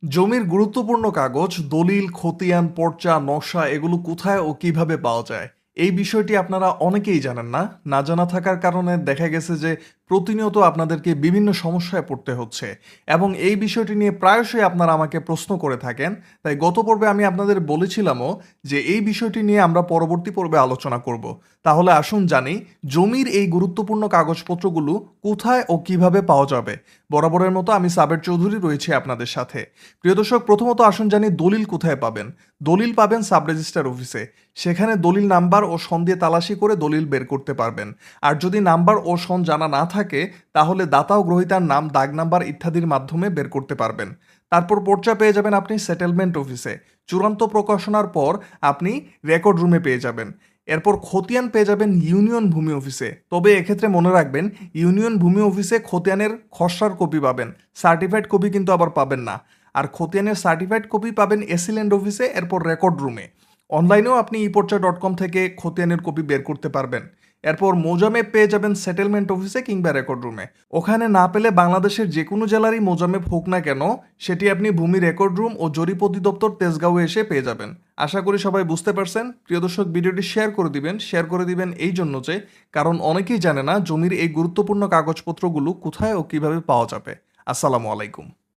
জমির গুরুত্বপূর্ণ কাগজ, দলিল, খতিয়ান, পর্চা, নকশা এগুলো কোথায় ও কিভাবে পাওয়া যায়? এই বিষয়টি আপনারা অনেকেই জানেন না। না জানা থাকার কারণে দেখা গেছে যে প্রতিনিয়ত আপনাদেরকে বিভিন্ন সমস্যায় পড়তে হচ্ছে এবং এই বিষয়টি নিয়ে প্রায়শই আপনারা আমাকে প্রশ্ন করে থাকেন। তাই গত পর্বে আমি আপনাদের বলেছিলামও যে এই বিষয়টি নিয়ে আমরা পরবর্তী পর্বে আলোচনা করব। তাহলে আসুন জানি জমির এই গুরুত্বপূর্ণ কাগজপত্রগুলো কোথায় ও কিভাবে পাওয়া যাবে। বরাবরের মতো আমি সাবের চৌধুরী রয়েছি আপনাদের সাথে। প্রিয় দর্শক, প্রথমত আসুন জানি দলিল কোথায় পাবেন। দলিল পাবেন সাব রেজিস্ট্রার অফিসে। সেখানে দলিল নাম্বার ও সন দিয়ে তালাশি করে দলিল বের করতে পারবেন। আর যদি নাম্বার ও সন জানা না থাকে তাহলে দাতা ও গ্রহীতার নাম, দাগ নাম্বার ইত্যাদির মাধ্যমে বের করতে পারবেন। তারপর পর্চা পেয়ে যাবেন আপনি সেটেলমেন্ট অফিসে। চূড়ান্ত প্রকাশনার পর আপনি রেকর্ড রুমে পেয়ে যাবেন। এরপর খতিয়ান পেয়ে যাবেন ইউনিয়ন ভূমি অফিসে। তবে এক্ষেত্রে মনে রাখবেন, ইউনিয়ন ভূমি অফিসে খতিয়ানের খসড়ার কপি পাবেন, সার্টিফাইড কপি কিন্তু আবার পাবেন না। আর খতিয়ানের সার্টিফাইড কপি পাবেন এসিল্যান্ড অফিসে, এরপর রেকর্ড রুমে। অনলাইনেও আপনি ইপর্চা.com থেকে খতিয়ানের কপি বের করতে পারবেন। এরপর মোজামে পেয়ে যাবেন সেটেলমেন্ট অফিসে কিংবা রেকর্ড রুমে। ওখানে না পেলে বাংলাদেশের যে কোনো জেলারই মোজামে হোক না কেন, সেটি আপনি ভূমি রেকর্ড রুম ও জরিপ অধিদপ্তর তেজগাঁওয়ে এসে পেয়ে যাবেন। আশা করি সবাই বুঝতে পারছেন। প্রিয় দর্শক, ভিডিওটি শেয়ার করে দিবেন এই জন্য যে কারণ অনেকেই জানে না জমির এই গুরুত্বপূর্ণ কাগজপত্রগুলো কোথায় ও কিভাবে পাওয়া যাবে। আসসালামু আলাইকুম।